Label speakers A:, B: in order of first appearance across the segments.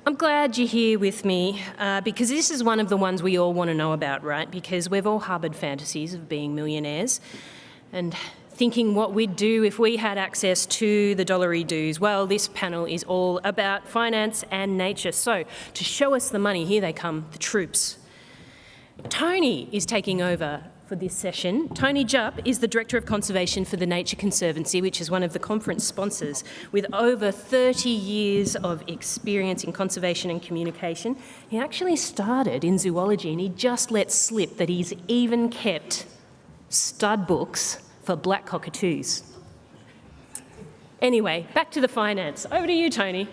A: I'm glad you're here with me because this is one of the ones we all want to know about, right? Because we've all harboured fantasies of being millionaires and thinking what we'd do if we had access to the dollary-doos. Well, this panel is all about finance and nature. So to show us the money, here they come, the troops. Tony is taking over for this session. Tony Jupp is the Director of Conservation for the Nature Conservancy, which is one of the conference sponsors, with over 30 years of experience in conservation and communication. He actually started in zoology and he just let slip that he's even kept stud books for black cockatoos. Anyway, back to the finance. Over to you, Tony.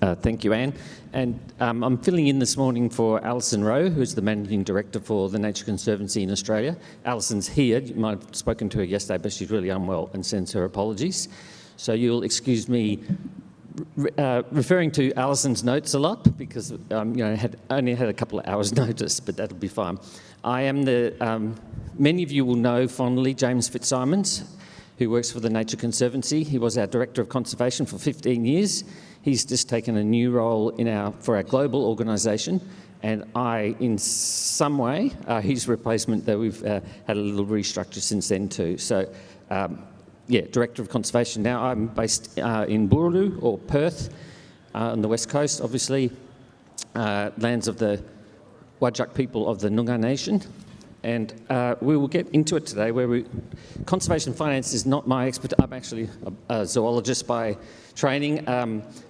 B: Thank you, Anne. And I'm filling in this morning for Alison Rowe, who's the Managing Director for the Nature Conservancy in Australia. Alison's here. You might have spoken to her yesterday, but she's really unwell and sends her apologies. So you'll excuse me referring to Alison's notes a lot because only had a couple of hours' notice, but that'll be fine. I am many of you will know fondly James Fitzsimons, who works for the Nature Conservancy. He was our Director of Conservation for 15 years. He's just taken a new role for our global organisation, and I, in some way, his replacement, though we've had a little restructure since then too. So, Director of Conservation now. I'm based in Boorloo, or Perth, on the west coast, obviously, lands of the Whadjuk people of the Noongar Nation. And we will get into it today, conservation finance is not my expertise. I'm actually a zoologist by training,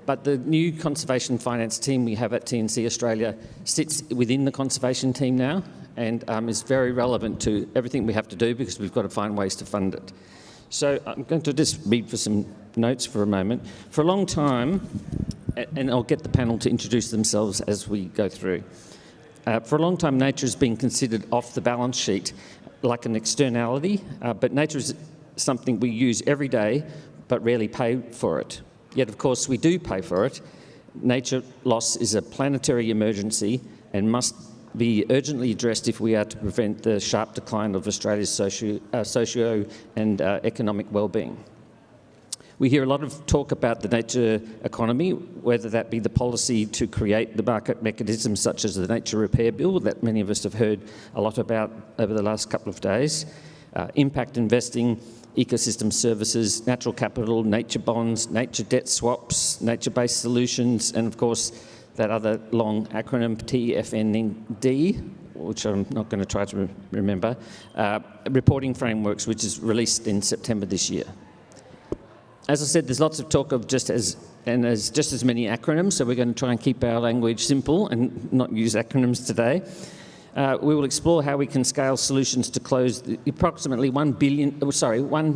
B: but the new conservation finance team we have at TNC Australia sits within the conservation team now and is very relevant to everything we have to do because we've got to find ways to fund it. So I'm going to just read for some notes for a moment. For a long time, and I'll get the panel to introduce themselves as we go through. For a long time, nature has been considered off the balance sheet like an externality, but nature is something we use every day but rarely pay for it. Yet, of course, we do pay for it. Nature loss is a planetary emergency and must be urgently addressed if we are to prevent the sharp decline of Australia's socio and economic well-being. We hear a lot of talk about the nature economy, whether that be the policy to create the market mechanisms such as the Nature Repair Bill that many of us have heard a lot about over the last couple of days, impact investing, ecosystem services, natural capital, nature bonds, nature debt swaps, nature-based solutions, and of course that other long acronym TFND, which I'm not going to try to remember, reporting frameworks, which is released in September this year. As I said, there's lots of talk of just as many acronyms, so we're going to try and keep our language simple and not use acronyms today. We will explore how we can scale solutions to close the approximately $1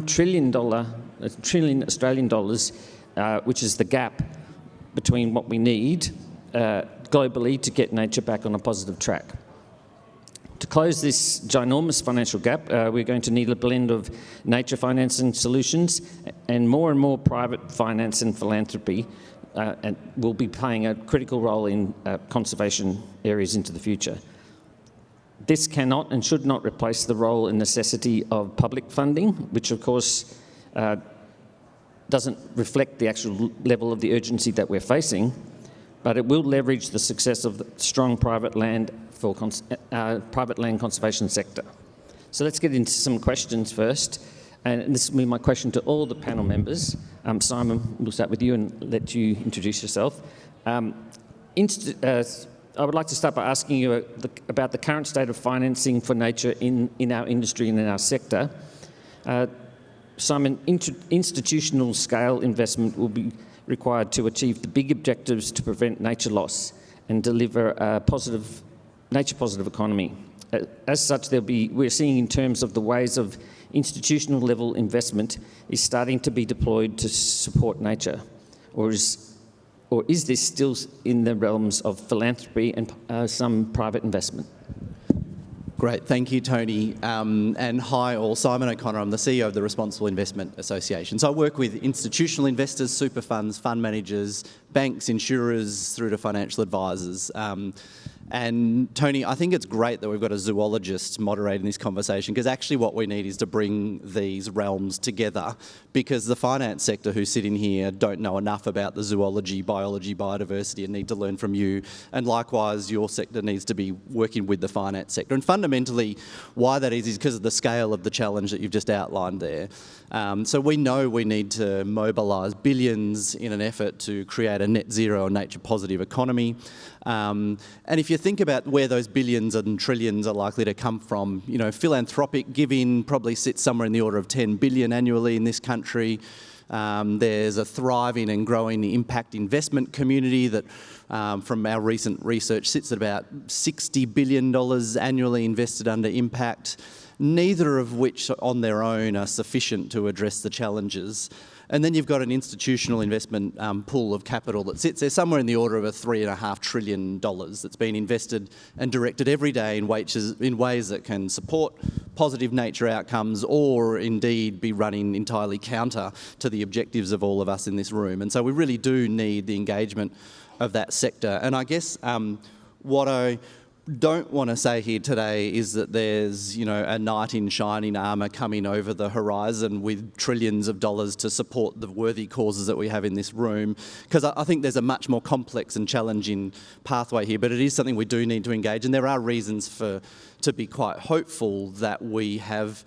B: trillion Australian dollars, which is the gap between what we need globally to get nature back on a positive track. To close this ginormous financial gap, we're going to need a blend of nature financing solutions and more private finance and philanthropy, and will be playing a critical role in conservation areas into the future. This cannot and should not replace the role and necessity of public funding, which of course doesn't reflect the actual level of the urgency that we're facing, but it will leverage the success of the strong private land conservation sector. So let's get into some questions first, and this will be my question to all the panel members. Simon, we'll start with you and let you introduce yourself. I would like to start by asking you about the current state of financing for nature in our industry and in our sector. Simon, institutional scale investment will be required to achieve the big objectives to prevent nature loss and deliver a nature-positive economy. As such, we're seeing in terms of the ways of institutional level investment is starting to be deployed to support nature, or is this still in the realms of philanthropy and some private investment?
C: Great, thank you, Tony. And hi all, Simon O'Connor, I'm the CEO of the Responsible Investment Association. So I work with institutional investors, super funds, fund managers, banks, insurers, through to financial advisors. And Tony, I think it's great that we've got a zoologist moderating this conversation, because actually what we need is to bring these realms together, because the finance sector who sit in here don't know enough about the zoology, biology, biodiversity, and need to learn from you. And likewise, your sector needs to be working with the finance sector. And fundamentally, why that is because of the scale of the challenge that you've just outlined there. So we know we need to mobilise billions in an effort to create a net zero and nature positive economy. And if you think about where those billions and trillions are likely to come from, you know, philanthropic giving probably sits somewhere in the order of 10 billion annually in this country. There's a thriving and growing impact investment community that, from our recent research, sits at about $60 billion annually invested under impact, neither of which on their own are sufficient to address the challenges. And then you've got an institutional investment pool of capital that sits there somewhere in the order of $3.5 trillion that's been invested and directed every day in ways that can support positive nature outcomes, or indeed be running entirely counter to the objectives of all of us in this room. And so we really do need the engagement of that sector. And I guess what I don't want to say here today is that there's, you know, a knight in shining armour coming over the horizon with trillions of dollars to support the worthy causes that we have in this room, because I think there's a much more complex and challenging pathway here, but it is something we do need to engage, and there are reasons to be quite hopeful that we have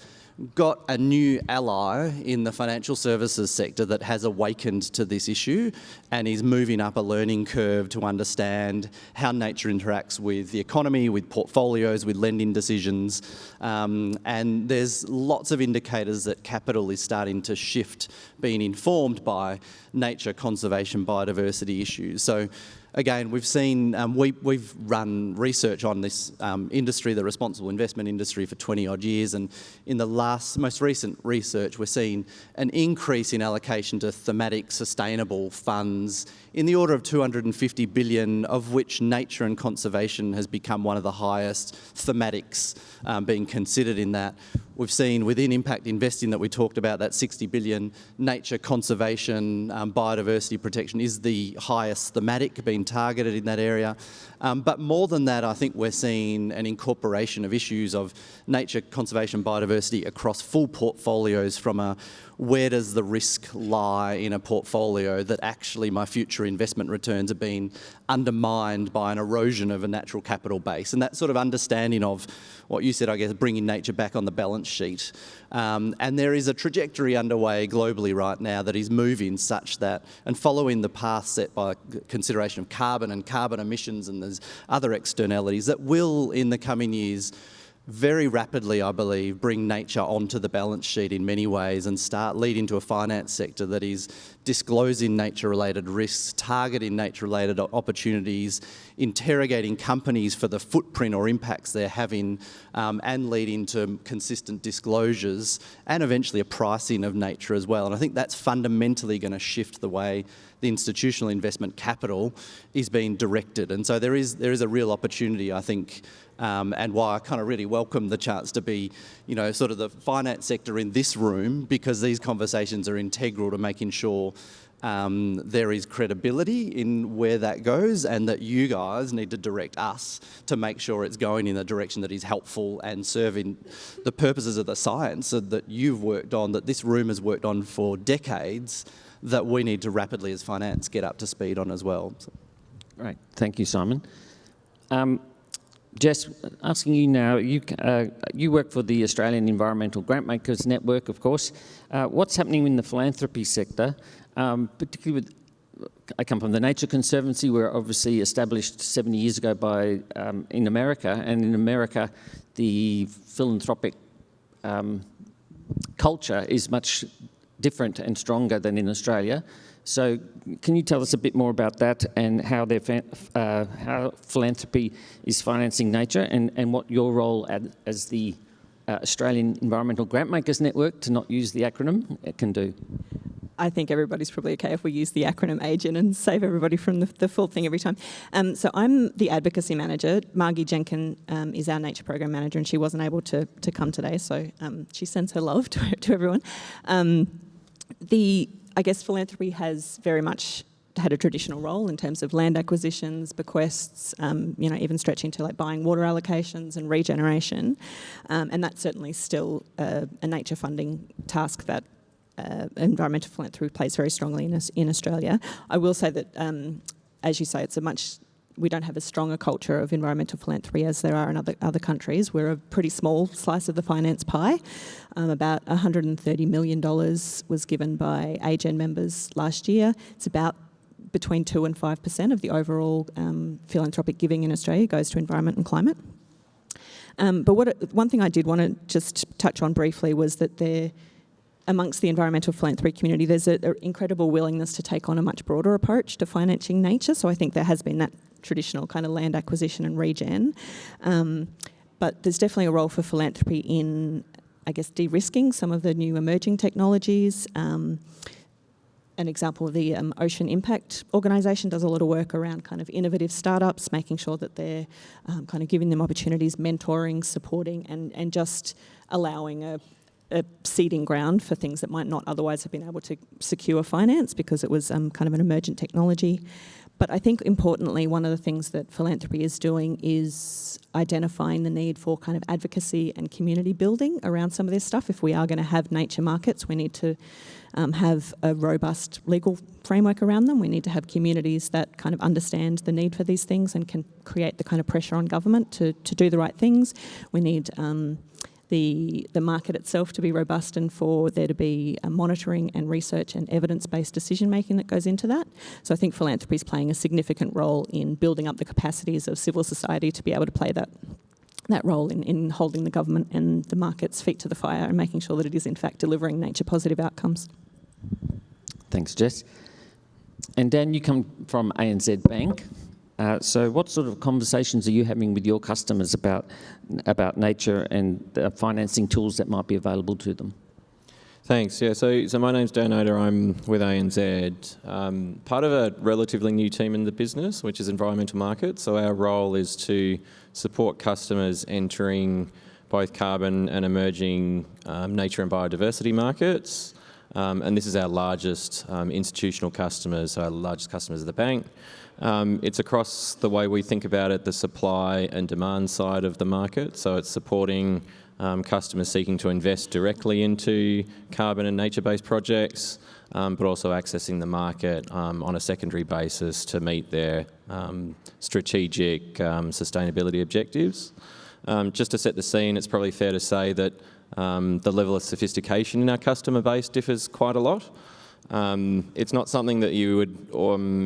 C: got a new ally in the financial services sector that has awakened to this issue and is moving up a learning curve to understand how nature interacts with the economy, with portfolios, with lending decisions. And there's lots of indicators that capital is starting to shift, being informed by nature, conservation, biodiversity issues. So again, we've seen, we've run research on this industry, the responsible investment industry, for 20 odd years, and in the most recent research, we're seeing an increase in allocation to thematic sustainable funds in the order of 250 billion, of which nature and conservation has become one of the highest thematics being considered in that. We've seen within impact investing that we talked about, that 60 billion, nature, conservation, biodiversity protection is the highest thematic being targeted in that area. But more than that, I think we're seeing an incorporation of issues of nature, conservation, biodiversity across full portfolios, from a where does the risk lie in a portfolio that actually my future investment returns are being undermined by an erosion of a natural capital base. And that sort of understanding of what you said, I guess, bringing nature back on the balance sheet. And there is a trajectory underway globally right now that is moving such that, and following the path set by consideration of carbon and carbon emissions, and there's other externalities that will, in the coming years, very rapidly, I believe, bring nature onto the balance sheet in many ways and start leading to a finance sector that is disclosing nature-related risks, targeting nature-related opportunities, interrogating companies for the footprint or impacts they're having, and leading to consistent disclosures and eventually a pricing of nature as well. And I think that's fundamentally going to shift the way the institutional investment capital is being directed. And so there is a real opportunity, I think, and why I kind of really welcome the chance to be, you know, sort of the finance sector in this room, because these conversations are integral to making sure there is credibility in where that goes, and that you guys need to direct us to make sure it's going in a direction that is helpful and serving the purposes of the science that you've worked on, that this room has worked on for decades, that we need to rapidly as finance get up to speed on as well. So.
B: Great, thank you, Simon. Jess, asking you now, you work for the Australian Environmental Grantmakers Network, of course. What's happening in the philanthropy sector, particularly with, I come from the Nature Conservancy, we're obviously established 70 years ago by, in America, and in America the philanthropic culture is much different and stronger than in Australia. So can you tell us a bit more about that, and how how philanthropy is financing nature, and what your role as the Australian Environmental Grantmakers Network, to not use the acronym, can do?
D: I think everybody's probably okay if we use the acronym AGEN and save everybody from the full thing every time. So I'm the Advocacy Manager. Margie Jenkin is our Nature Program Manager, and she wasn't able to come today, so she sends her love to everyone. I guess philanthropy has very much had a traditional role in terms of land acquisitions, bequests, even stretching to like buying water allocations and regeneration. And that's certainly still a nature funding task that environmental philanthropy plays very strongly in Australia. I will say that, as you say, we don't have as strong a culture of environmental philanthropy as there are in other countries. We're a pretty small slice of the finance pie. About $130 million was given by AGEN members last year. It's about between 2 and 5% of the overall philanthropic giving in Australia goes to environment and climate. But one thing I did want to just touch on briefly was that amongst the environmental philanthropy community, there's an incredible willingness to take on a much broader approach to financing nature. So I think there has been that traditional kind of land acquisition and regen. But there's definitely a role for philanthropy in, I guess, de-risking some of the new emerging technologies. An example of the Ocean Impact Organisation does a lot of work around kind of innovative startups, making sure that they're kind of giving them opportunities, mentoring, supporting, and just allowing a seeding ground for things that might not otherwise have been able to secure finance because it was kind of an emergent technology. But I think importantly, one of the things that philanthropy is doing is identifying the need for kind of advocacy and community building around some of this stuff. If we are going to have nature markets, we need to have a robust legal framework around them. We need to have communities that kind of understand the need for these things and can create the kind of pressure on government to do the right things. We need the market itself to be robust and for there to be monitoring and research and evidence-based decision-making that goes into that. So I think philanthropy is playing a significant role in building up the capacities of civil society to be able to play that role in holding the government and the market's feet to the fire and making sure that it is in fact delivering nature-positive outcomes.
B: Thanks, Jess. And Dan, you come from ANZ Bank. So what sort of conversations are you having with your customers about nature and the financing tools that might be available to them?
E: Thanks. Yeah, so my name's Dan Oda. I'm with ANZ, part of a relatively new team in the business, which is environmental markets. So our role is to support customers entering both carbon and emerging nature and biodiversity markets. And this is our largest institutional customers, so our largest customers of the bank. It's across the way we think about it, the supply and demand side of the market. So it's supporting customers seeking to invest directly into carbon and nature-based projects, but also accessing the market on a secondary basis to meet their strategic sustainability objectives. Just to set the scene, it's probably fair to say that the level of sophistication in our customer base differs quite a lot. It's not something that you would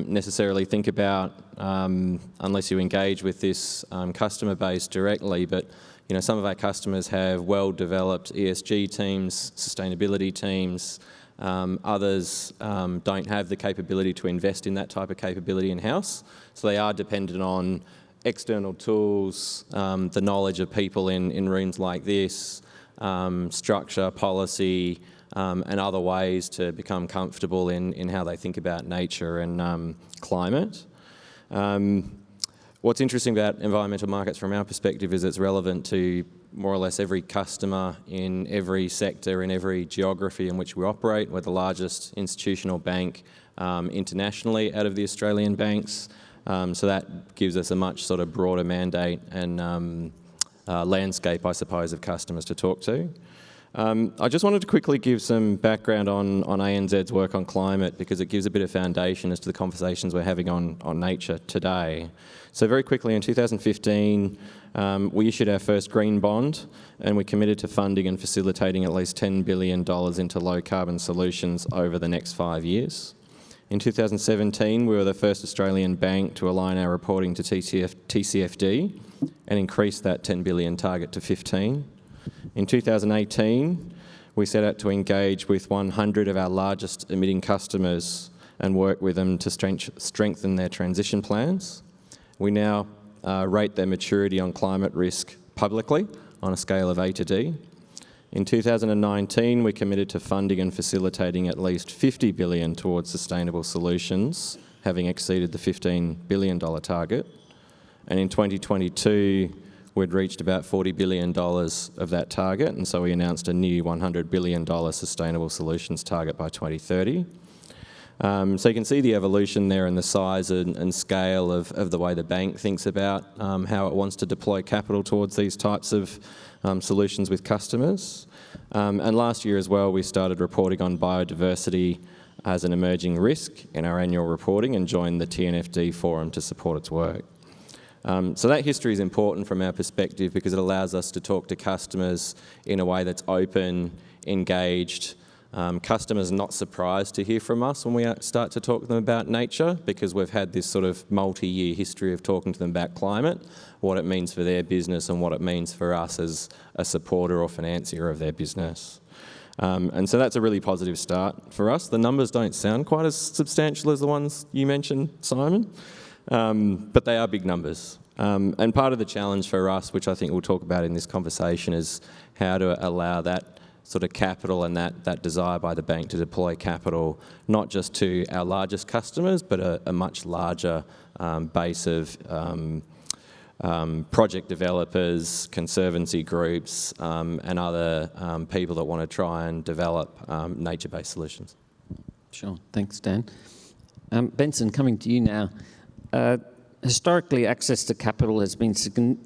E: necessarily think about unless you engage with this customer base directly, but some of our customers have well-developed ESG teams, sustainability teams. Others don't have the capability to invest in that type of capability in-house, so they are dependent on external tools, the knowledge of people in rooms like this, structure, policy, and other ways to become comfortable in how they think about nature and climate. What's interesting about environmental markets from our perspective is it's relevant to more or less every customer in every sector, in every geography in which we operate. We're the largest institutional bank internationally out of the Australian banks, so that gives us a much sort of broader mandate and landscape, I suppose, of customers to talk to. I just wanted to quickly give some background on ANZ's work on climate because it gives a bit of foundation as to the conversations we're having on nature today. So very quickly, in 2015, we issued our first green bond and we committed to funding and facilitating at least $10 billion into low-carbon solutions over the next 5 years. In 2017, we were the first Australian bank to align our reporting to TCFD and increase that 10 billion target to 15. In 2018, we set out to engage with 100 of our largest emitting customers and work with them to strengthen their transition plans. We now rate their maturity on climate risk publicly on a scale of A to D. In 2019, we committed to funding and facilitating at least $50 billion towards sustainable solutions, having exceeded the $15 billion target. And in 2022, we'd reached about $40 billion of that target, and so we announced a new $100 billion sustainable solutions target by 2030. So you can see the evolution there and the size and scale of the way the bank thinks about how it wants to deploy capital towards these types of solutions with customers. And last year as well, we started reporting on biodiversity as an emerging risk in our annual reporting and joined the TNFD forum to support its work. So that history is important from our perspective because it allows us to talk to customers in a way that's open, engaged. Customers are not surprised to hear from us when we start to talk to them about nature because we've had this sort of multi-year history of talking to them about climate, what it means for their business and what it means for us as a supporter or financier of their business. And so that's a really positive start for us. The numbers don't sound quite as substantial as the ones you mentioned, Simon, but they are big numbers. And part of the challenge for us, which I think we'll talk about in this conversation, is how to allow that sort of capital and that desire by the bank to deploy capital, not just to our largest customers, but a much larger base of project developers, conservancy groups, and other people that want to try and develop nature-based solutions.
B: Sure, thanks, Dan. Benson, coming to you now. Historically, access to capital has been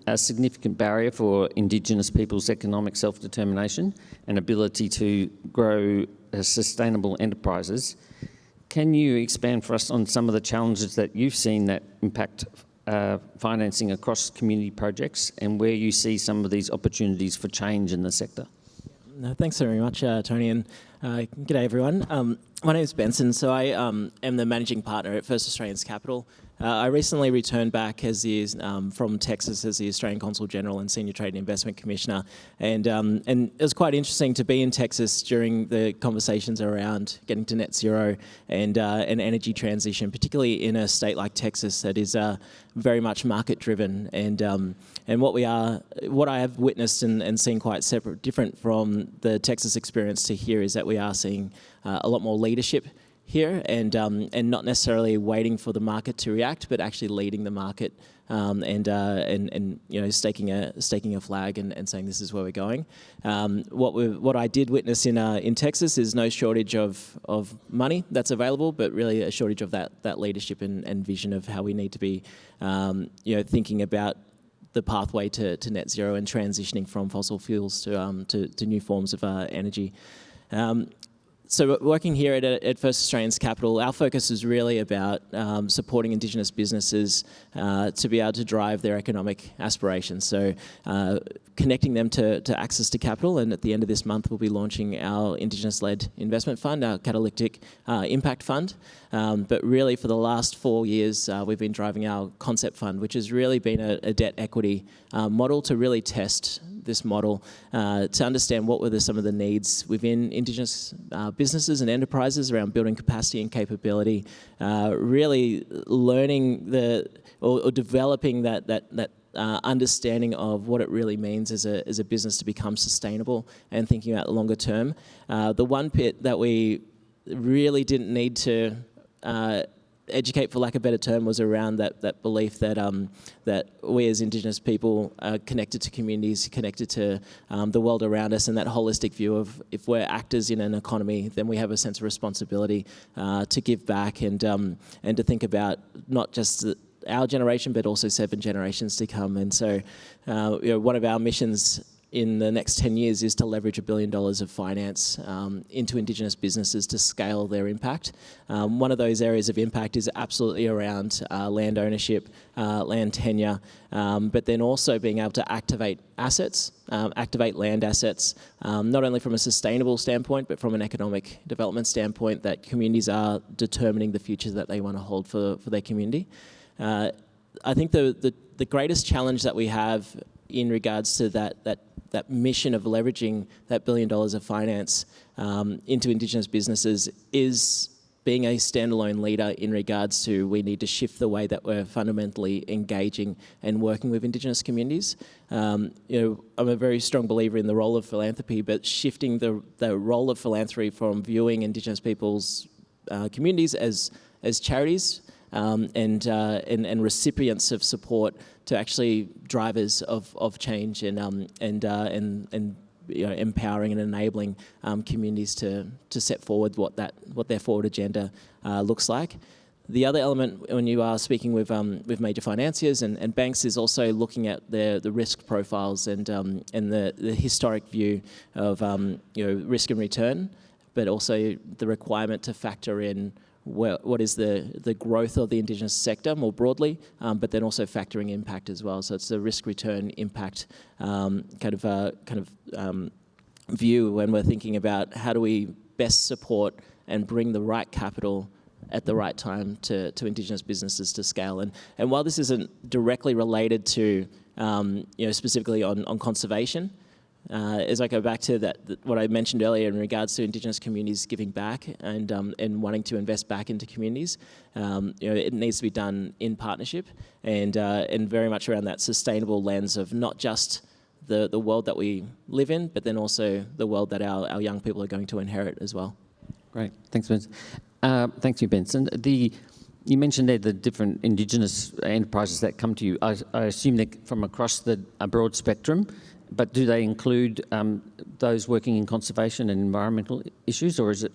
B: a significant barrier for Indigenous people's economic self-determination and ability to grow sustainable enterprises. Can you expand for us on some of the challenges that you've seen that impact financing across community projects and where you see some of these opportunities for change in the sector?
F: No, thanks very much, Tony, and g'day everyone. My name is Benson, so I am the managing partner at First Australians Capital. I recently returned back from Texas as the Australian Consul General and Senior Trade and Investment Commissioner, and it was quite interesting to be in Texas during the conversations around getting to net zero and energy transition, particularly in a state like Texas that is very much market driven, and what I have witnessed and seen quite different from the Texas experience to here is that we are seeing a lot more leadership here, and not necessarily waiting for the market to react, but actually leading the market, and you know, staking a flag and saying this is where we're going. What I did witness in Texas is no shortage of money that's available, but really a shortage of that leadership and vision of how we need to be, you know, thinking about the pathway to net zero and transitioning from fossil fuels to new forms of energy. So working here at First Australians Capital, our focus is really about supporting Indigenous businesses to be able to drive their economic aspirations. So connecting them to access to capital, and at the end of this month we'll be launching our Indigenous-led investment fund, our Catalytic Impact Fund. But really for the last 4 years we've been driving our Concept Fund, which has really been a debt equity model to really test this model to understand what were some of the needs within Indigenous businesses and enterprises around building capacity and capability, really learning or developing that understanding of what it really means as a business to become sustainable and thinking about the longer term. The one bit that we really didn't need to educate, for lack of a better term, was around that belief that that we as Indigenous people are connected to communities, connected to the world around us, and that holistic view of if we're actors in an economy, then we have a sense of responsibility to give back and to think about not just our generation, but also 7 generations to come. And so, you know, one of our missions in the next 10 years is to leverage $1 billion of finance into Indigenous businesses to scale their impact. One of those areas of impact is absolutely around land ownership, land tenure, but then also being able to activate assets, activate land assets, not only from a sustainable standpoint, but from an economic development standpoint, that communities are determining the future that they want to hold for their community. I think the greatest challenge that we have in regards to that mission of leveraging that $1 billion of finance into Indigenous businesses is being a standalone leader in regards to we need to shift the way that we're fundamentally engaging and working with Indigenous communities. You know, I'm a very strong believer in the role of philanthropy, but shifting the role of philanthropy from viewing Indigenous people's communities as charities and recipients of support to actually drivers of change and empowering and enabling communities to set forward what their forward agenda looks like. The other element, when you are speaking with major financiers and banks, is also looking at the risk profiles and the historic view of risk and return, but also the requirement to factor in what is the growth of the Indigenous sector more broadly, but then also factoring impact as well. So it's the risk return impact view when we're thinking about how do we best support and bring the right capital at the right time to Indigenous businesses to scale. And while this isn't directly related to, specifically on conservation, as I go back to what I mentioned earlier in regards to Indigenous communities giving back and wanting to invest back into communities, it needs to be done in partnership and very much around that sustainable lens of not just the world that we live in, but then also the world that our young people are going to inherit as well.
B: Great, thanks, Benson. Thank you, Benson. You mentioned there the different Indigenous enterprises that come to you. I assume they're from across a broad spectrum, but do they include those working in conservation and environmental issues, or is it?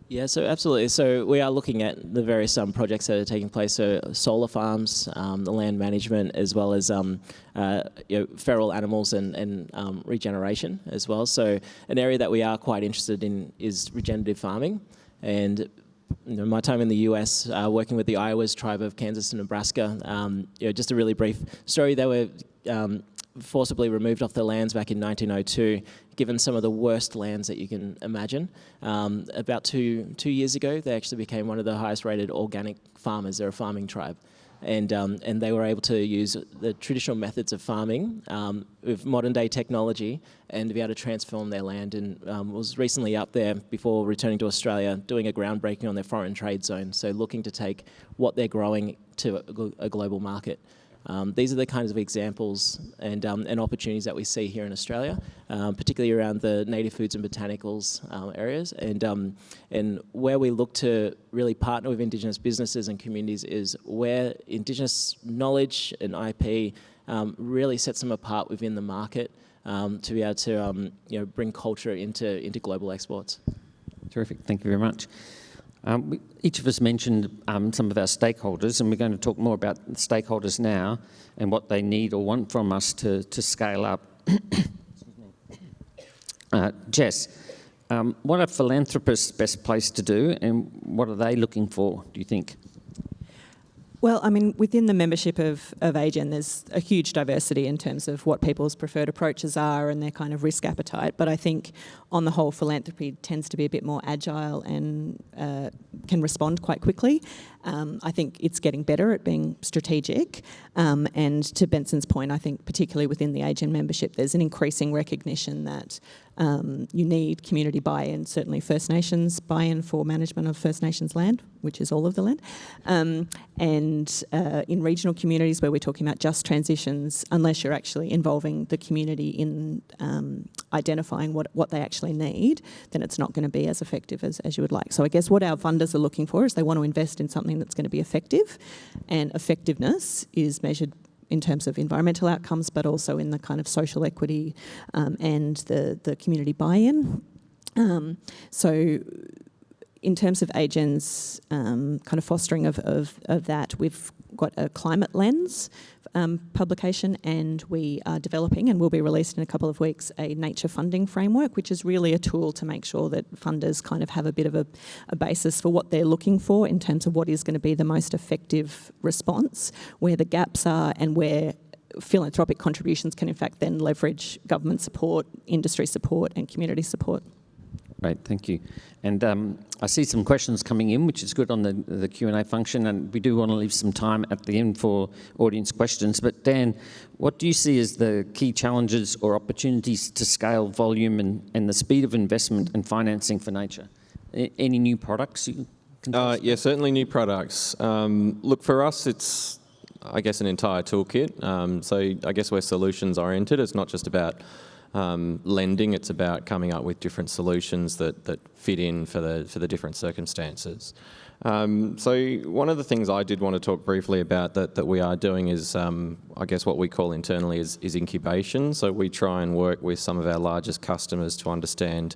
F: Yeah, so absolutely. So we are looking at the various projects that are taking place. So solar farms, the land management, as well as feral animals and regeneration as well. So an area that we are quite interested in is regenerative farming. And my time in the US, working with the Iowas tribe of Kansas and Nebraska, just a really brief story. They were forcibly removed off their lands back in 1902, given some of the worst lands that you can imagine. About two years ago, they actually became one of the highest rated organic farmers. They're a farming tribe. And they were able to use the traditional methods of farming with modern day technology and to be able to transform their land. And was recently up there before returning to Australia doing a groundbreaking on their foreign trade zone. So looking to take what they're growing to a global market. These are the kinds of examples and opportunities that we see here in Australia, particularly around the native foods and botanicals areas. And where we look to really partner with Indigenous businesses and communities is where Indigenous knowledge and IP really sets them apart within the market to be able to bring culture into global exports.
B: Terrific, thank you very much. Each of us mentioned some of our stakeholders, and we're going to talk more about stakeholders now and what they need or want from us to scale up. Jess, what are philanthropists best placed to do, and what are they looking for, do you think?
D: Well, I mean, within the membership of AGEN, there's a huge diversity in terms of what people's preferred approaches are and their kind of risk appetite. But I think, on the whole, philanthropy tends to be a bit more agile and can respond quite quickly. I think it's getting better at being strategic. And to Benson's point, I think particularly within the AGEN membership, there's an increasing recognition that you need community buy-in, certainly First Nations buy-in for management of First Nations land, which is all of the land. And in regional communities where we're talking about just transitions, unless you're actually involving the community in identifying what they actually need, then it's not going to be as effective as you would like. So I guess what our funders are looking for is they want to invest in something that's going to be effective, and effectiveness is measured in terms of environmental outcomes, but also in the kind of social equity and the community buy-in. So in terms of AGEN's kind of fostering of that, we've got a climate lens publication, and we are developing, and will be released in a couple of weeks, a nature funding framework, which is really a tool to make sure that funders kind of have a bit of a basis for what they're looking for in terms of what is going to be the most effective response, where the gaps are, and where philanthropic contributions can in fact then leverage government support, industry support and community support.
B: Great, thank you. And I see some questions coming in, which is good on the Q&A function, and we do want to leave some time at the end for audience questions. But Dan, what do you see as the key challenges or opportunities to scale volume and the speed of investment and financing for nature? Any new products you can tell us?
E: Yeah, certainly new products. Look, for us, it's, I guess, an entire toolkit. So I guess we're solutions oriented. It's not just about lending. It's about coming up with different solutions that fit in for the different circumstances. So one of the things I did want to talk briefly about that we are doing is, I guess what we call internally is incubation. So we try and work with some of our largest customers to understand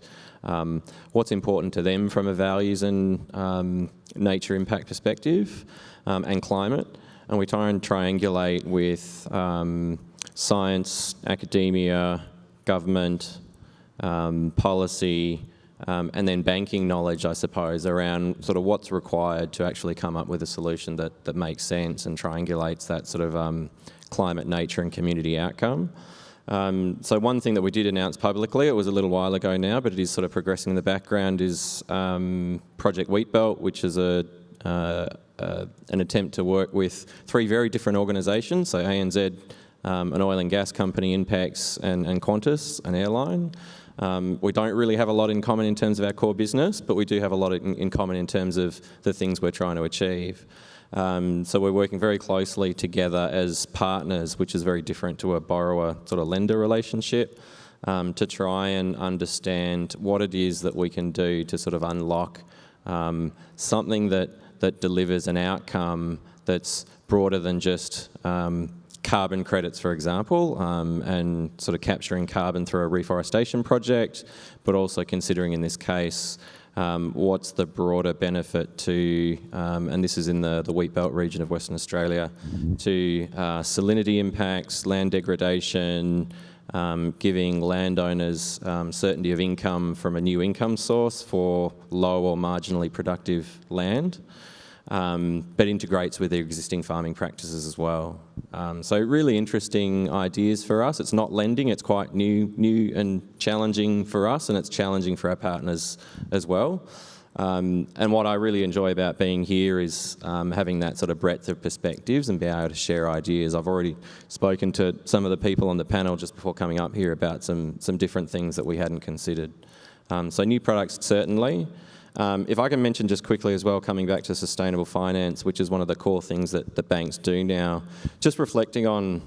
E: what's important to them from a values and nature impact perspective and climate. And we try and triangulate with science, academia, government, policy, and then banking knowledge, I suppose, around sort of what's required to actually come up with a solution that makes sense and triangulates that sort of climate, nature and community outcome. So one thing that we did announce publicly, it was a little while ago now, but it is sort of progressing in the background, is Project Wheatbelt, which is an attempt to work with 3 very different organisations, so ANZ, an oil and gas company, INPEX, and Qantas, an airline. We don't really have a lot in common in terms of our core business, but we do have a lot in common in terms of the things we're trying to achieve. So we're working very closely together as partners, which is very different to a borrower sort of lender relationship, to try and understand what it is that we can do to sort of unlock something that delivers an outcome that's broader than just carbon credits, for example, and sort of capturing carbon through a reforestation project, but also considering in this case what's the broader benefit to, and this is in the Wheatbelt region of Western Australia, to salinity impacts, land degradation, giving landowners certainty of income from a new income source for low or marginally productive land, but integrates with their existing farming practices as well. So really interesting ideas for us. It's not lending, it's quite new and challenging for us, and it's challenging for our partners as well. And what I really enjoy about being here is having that sort of breadth of perspectives and being able to share ideas. I've already spoken to some of the people on the panel just before coming up here about some different things that we hadn't considered. So new products, certainly. If I can mention just quickly as well, coming back to sustainable finance, which is one of the core things that the banks do now, just reflecting on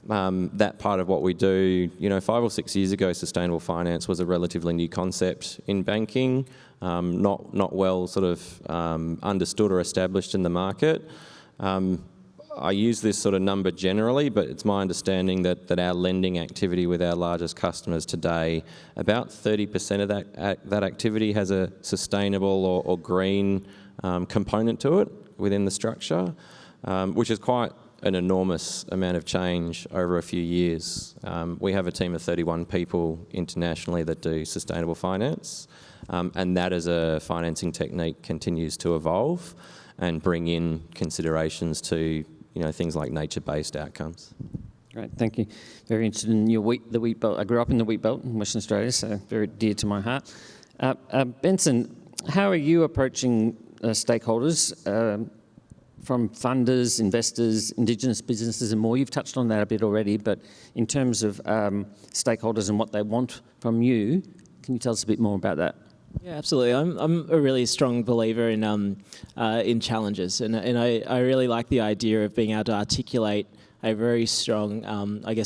E: that part of what we do. 5 or 6 years ago, sustainable finance was a relatively new concept in banking, not well sort of understood or established in the market. I use this sort of number generally, but it's my understanding that our lending activity with our largest customers today, about 30% of that activity has a sustainable or green component to it within the structure, which is quite an enormous amount of change over a few years. We have a team of 31 people internationally that do sustainable finance, and that as a financing technique continues to evolve and bring in considerations to things like nature-based outcomes.
B: Great, thank you. Very interested in the wheat belt. I grew up in the wheat belt in Western Australia, so very dear to my heart. Benson, how are you approaching stakeholders from funders, investors, Indigenous businesses and more? You've touched on that a bit already, but in terms of stakeholders and what they want from you, can you tell us a bit more about that?
F: Yeah, absolutely. I'm a really strong believer in challenges, and I really like the idea of being able to articulate a very strong,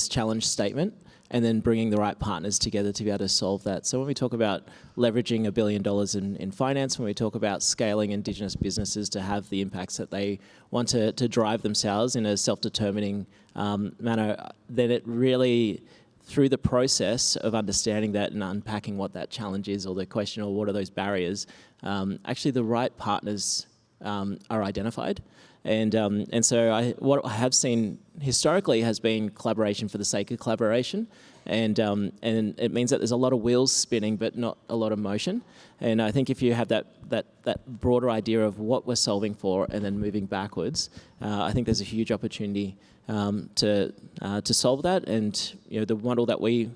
F: challenge statement, and then bringing the right partners together to be able to solve that. So when we talk about leveraging $1 billion in finance, when we talk about scaling Indigenous businesses to have the impacts that they want to drive themselves in a self-determining manner, then it really, through the process of understanding that and unpacking what that challenge is or the question or what are those barriers, actually the right partners are identified. And so what I have seen historically has been collaboration for the sake of collaboration. And it means that there's a lot of wheels spinning but not a lot of motion. And I think if you have that broader idea of what we're solving for and then moving backwards, I think there's a huge opportunity to solve that. And the model that we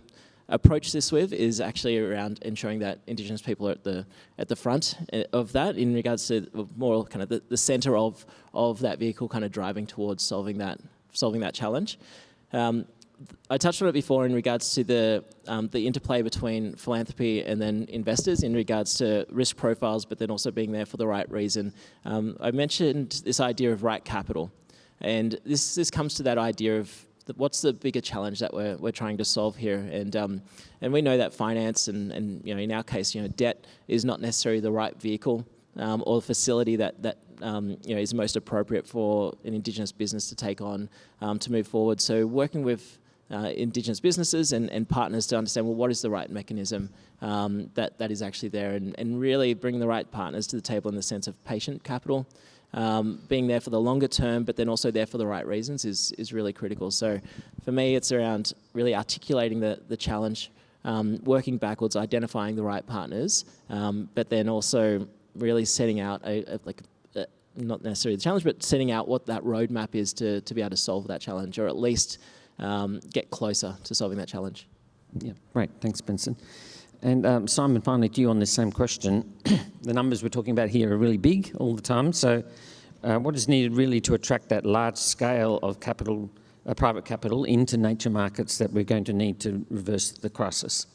F: approach this with is actually around ensuring that Indigenous people are at the front of that in regards to more kind of the centre of that vehicle, kind of driving towards solving that challenge. I touched on it before in regards to the interplay between philanthropy and then investors in regards to risk profiles, but then also being there for the right reason. I mentioned this idea of right capital, and this comes to that idea of what's the bigger challenge that we're trying to solve here? And we know that finance and in our case, debt is not necessarily the right vehicle or facility that is most appropriate for an Indigenous business to take on to move forward. So working with Indigenous businesses and partners to understand, well, what is the right mechanism that is actually there, and really bring the right partners to the table in the sense of patient capital, being there for the longer term, but then also there for the right reasons is really critical. So for me, it's around really articulating the challenge, working backwards, identifying the right partners, but then also really setting out not necessarily the challenge, but setting out what that roadmap is to be able to solve that challenge, or at least get closer to solving that challenge.
B: Yeah, great. Thanks, Benson. And Simon, finally to you on this same question. The numbers we're talking about here are really big all the time. So what is needed really to attract that large scale of capital, private capital into nature markets that we're going to need to reverse the crisis?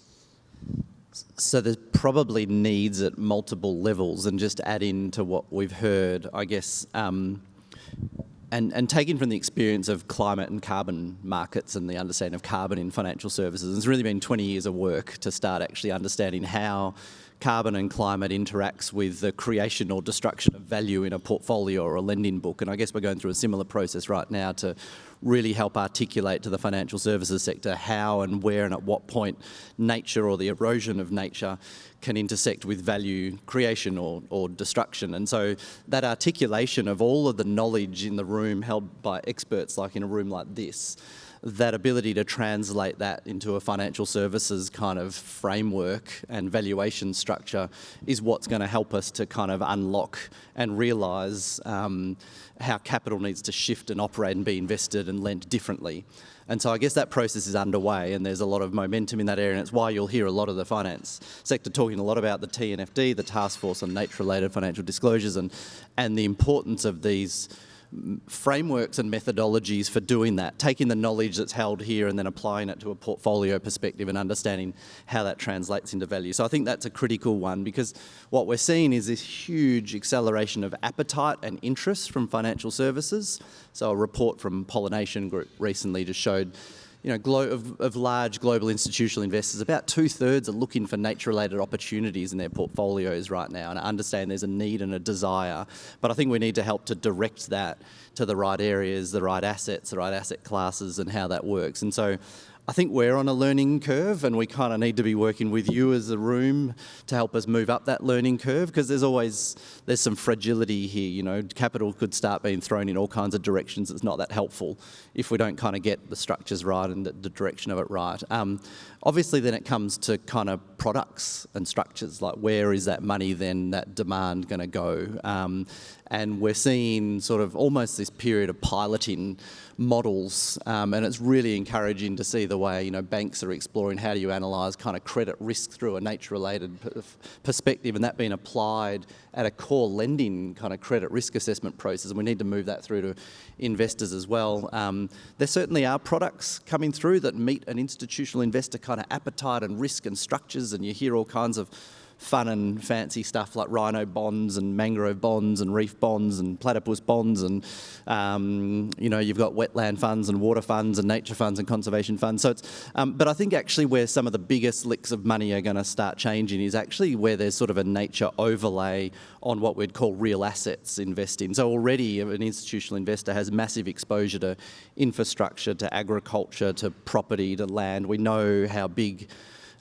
C: So there's probably needs at multiple levels, and just to add into what we've heard, I guess, and taking from the experience of climate and carbon markets and the understanding of carbon in financial services, it's really been 20 years of work to start actually understanding how carbon and climate interacts with the creation or destruction of value in a portfolio or a lending book. And I guess we're going through a similar process right now to really help articulate to the financial services sector how and where and at what point nature or the erosion of nature can intersect with value creation or destruction. And so that articulation of all of the knowledge in the room held by experts, like in a room like this, that ability to translate that into a financial services kind of framework and valuation structure is what's going to help us to kind of unlock and realise how capital needs to shift and operate and be invested and lent differently. And so I guess that process is underway, and there's a lot of momentum in that area, and it's why you'll hear a lot of the finance sector talking a lot about the TNFD, the Task Force on Nature-Related Financial Disclosures, and the importance of these frameworks and methodologies for doing that, taking the knowledge that's held here and then applying it to a portfolio perspective and understanding how that translates into value. So I think that's a critical one, because what we're seeing is this huge acceleration of appetite and interest from financial services. So a report from Pollination Group recently just showed, of large global institutional investors, about 2/3 are looking for nature-related opportunities in their portfolios right now, and I understand there's a need and a desire, but I think we need to help to direct that to the right areas, the right assets, the right asset classes, and how that works. And so I think we're on a learning curve, and we kind of need to be working with you as a room to help us move up that learning curve, because there's some fragility here. Capital could start being thrown in all kinds of directions. It's not that helpful if we don't kind of get the structures right and the direction of it right. Obviously, then it comes to kind of products and structures, like where is that money then, that demand going to go? And we're seeing sort of almost this period of piloting models, and it's really encouraging to see the way banks are exploring how do you analyse kind of credit risk through a nature-related perspective, and that being applied at a core lending kind of credit risk assessment process, and we need to move that through to investors as well. There certainly are products coming through that meet an institutional investor kind of appetite and risk and structures, and you hear all kinds of fun and fancy stuff like rhino bonds and mangrove bonds and reef bonds and platypus bonds, and you've got wetland funds and water funds and nature funds and conservation funds. So it's, but I think actually where some of the biggest licks of money are going to start changing is actually where there's sort of a nature overlay on what we'd call real assets investing. So already an institutional investor has massive exposure to infrastructure, to agriculture, to property, to land. We know how big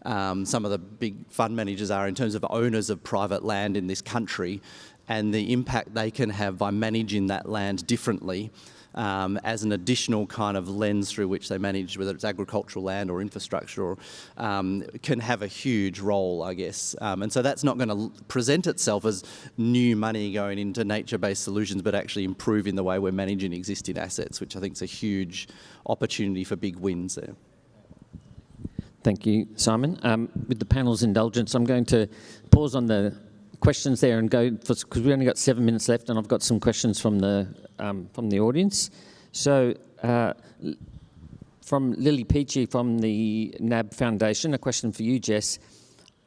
C: some of the big fund managers are in terms of owners of private land in this country, and the impact they can have by managing that land differently as an additional kind of lens through which they manage, whether it's agricultural land or infrastructure, or can have a huge role, I guess. And so that's not going to present itself as new money going into nature-based solutions, but actually improving the way we're managing existing assets, which I think is a huge opportunity for big wins there.
B: Thank you, Simon. With the panel's indulgence, I'm going to pause on the questions there and go, because we've only got 7 minutes left, and I've got some questions from the audience. So, from Lily Peachy from the NAB Foundation, a question for you, Jess.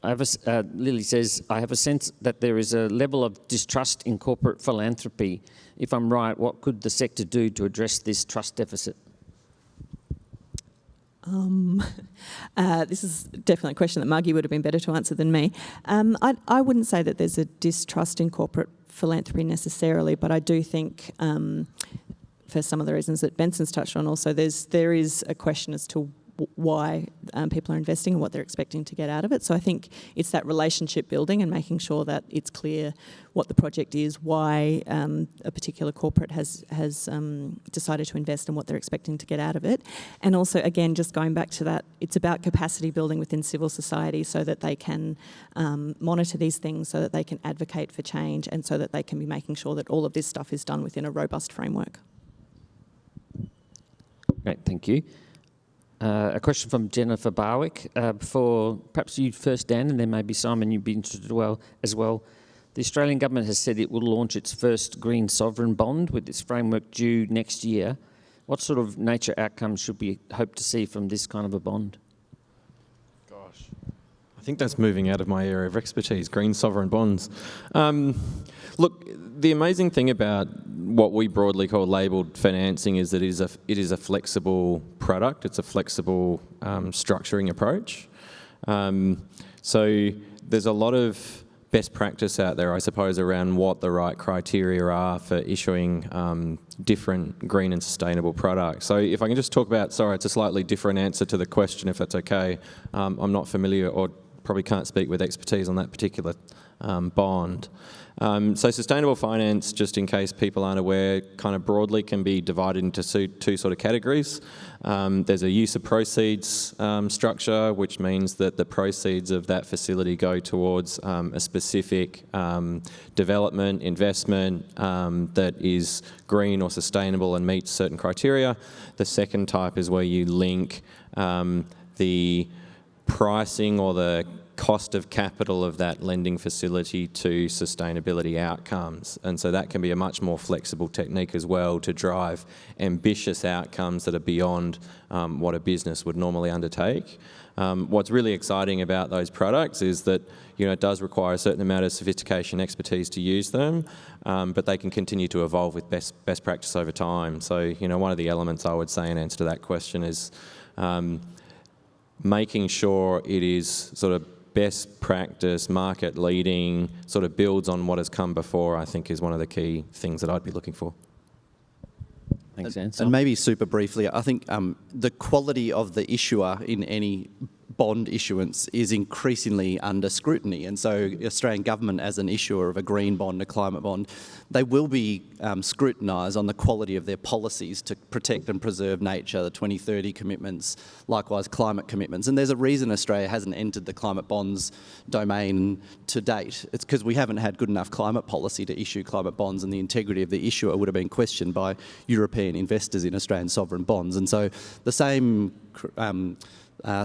B: Lily says, I have a sense that there is a level of distrust in corporate philanthropy. If I'm right, what could the sector do to address this trust deficit?
D: This is definitely a question that Margie would have been better to answer than me. I wouldn't say that there's a distrust in corporate philanthropy necessarily, but I do think, for some of the reasons that Benson's touched on also, there is a question as to why people are investing and what they're expecting to get out of it. So I think it's that relationship building and making sure that it's clear what the project is, why a particular corporate has decided to invest and what they're expecting to get out of it. And also, again, just going back to that, it's about capacity building within civil society so that they can monitor these things, so that they can advocate for change, and so that they can be making sure that all of this stuff is done within a robust framework.
B: Great, thank you. A question from Jennifer Barwick. Before perhaps you first, Dan, and then maybe Simon, you'd be interested as well. The Australian government has said it will launch its first green sovereign bond with its framework due next year. What sort of nature outcomes should we hope to see from this kind of a bond?
E: Gosh, I think that's moving out of my area of expertise, green sovereign bonds. Look, the amazing thing about what we broadly call labelled financing is that it is a flexible product. It's a flexible structuring approach. So there's a lot of best practice out there, I suppose, around what the right criteria are for issuing different green and sustainable products. So if I can just talk about, sorry, it's a slightly different answer to the question, if that's okay. I'm not familiar or probably can't speak with expertise on that particular bond. So sustainable finance, just in case people aren't aware, kind of broadly can be divided into two sort of categories. There's a use of proceeds structure, which means that the proceeds of that facility go towards a specific development, investment that is green or sustainable and meets certain criteria. The second type is where you link the pricing or the cost of capital of that lending facility to sustainability outcomes. And so that can be a much more flexible technique as well to drive ambitious outcomes that are beyond what a business would normally undertake. What's really exciting about those products is that it does require a certain amount of sophistication, expertise to use them, but they can continue to evolve with best practice over time. So, one of the elements I would say in answer to that question is making sure it is sort of best practice, market leading, sort of builds on what has come before, I think is one of the key things that I'd be looking for.
B: Thanks, Dan.
C: And maybe super briefly, I think the quality of the issuer in any bond issuance is increasingly under scrutiny. And so the Australian government, as an issuer of a green bond, a climate bond, they will be scrutinised on the quality of their policies to protect and preserve nature, the 2030 commitments, likewise climate commitments. And there's a reason Australia hasn't entered the climate bonds domain to date. It's because we haven't had good enough climate policy to issue climate bonds, and the integrity of the issuer would have been questioned by European investors in Australian sovereign bonds. And so the same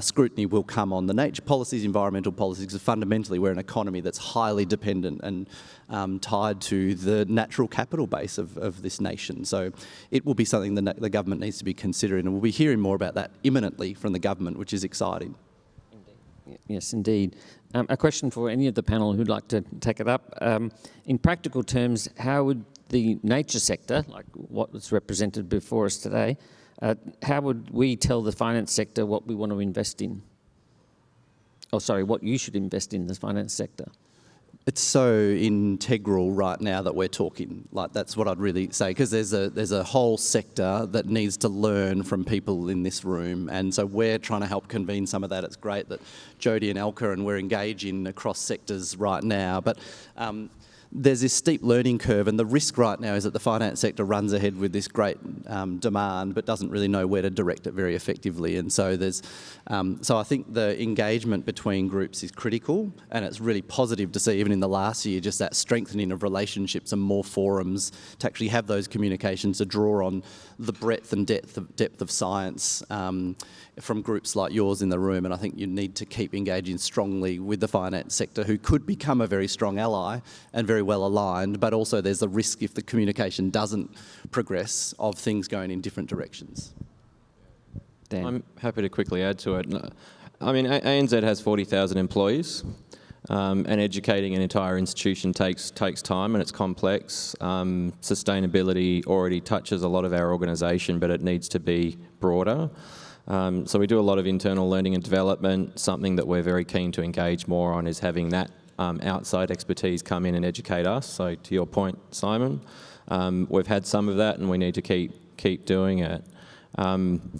C: scrutiny will come on the nature policies, environmental policies, because fundamentally we're an economy that's highly dependent and tied to the natural capital base of this nation. So it will be something the government needs to be considering, and we'll be hearing more about that imminently from the government, which is exciting.
B: Yes, indeed. A question for any of the panel who'd like to take it up. In practical terms, how would the nature sector, like what was represented before us today, how would we tell the finance sector what we want to invest in? Oh, sorry, what you should invest in the finance sector?
C: It's so integral right now that we're talking. Like, that's what I'd really say, because there's a whole sector that needs to learn from people in this room, and so we're trying to help convene some of that. It's great that Jodie and Elka and we're engaging across sectors right now, but there's this steep learning curve, and the risk right now is that the finance sector runs ahead with this great demand but doesn't really know where to direct it very effectively. And so so I think the engagement between groups is critical, and it's really positive to see, even in the last year, just that strengthening of relationships and more forums to actually have those communications to draw on the breadth and depth of science from groups like yours in the room. And I think you need to keep engaging strongly with the finance sector, who could become a very strong ally and very well aligned, but also there's a risk, if the communication doesn't progress, of things going in different directions.
B: Dan.
E: I'm happy to quickly add to it. I mean, ANZ has 40,000 employees, and educating an entire institution takes time, and it's complex. Sustainability already touches a lot of our organisation, but it needs to be broader. So we do a lot of internal learning and development. Something that we're very keen to engage more on is having that outside expertise come in and educate us. So to your point, Simon, we've had some of that and we need to keep doing it.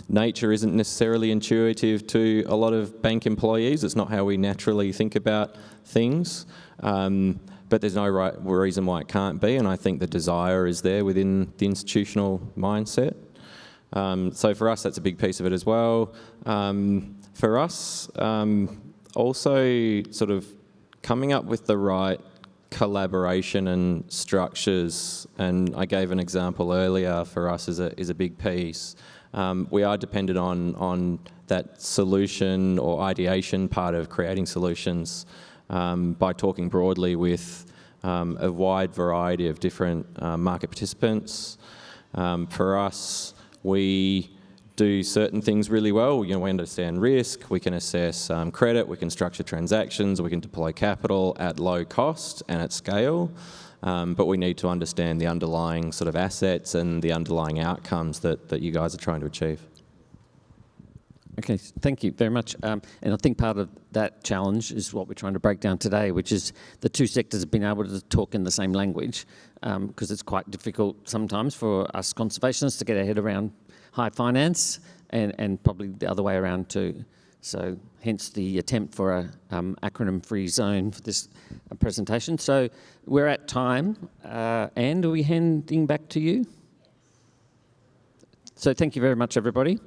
E: Nature isn't necessarily intuitive to a lot of bank employees. It's not how we naturally think about things. But there's no reason why it can't be, and I think the desire is there within the institutional mindset. So for us, that's a big piece of it as well. For us, also sort of coming up with the right collaboration and structures, and I gave an example earlier, for us is a big piece. We are dependent on that solution or ideation part of creating solutions by talking broadly with a wide variety of different market participants. For us, we do certain things really well. We understand risk, we can assess credit, we can structure transactions, we can deploy capital at low cost and at scale. But we need to understand the underlying sort of assets and the underlying outcomes that you guys are trying to achieve.
B: Okay, thank you very much. And I think part of that challenge is what we're trying to break down today, which is the two sectors have been able to talk in the same language, because it's quite difficult sometimes for us conservationists to get our head around high finance, and probably the other way around too. So hence the attempt for a acronym-free zone for this presentation. So we're at time. Anne, are we handing back to you? So thank you very much, everybody.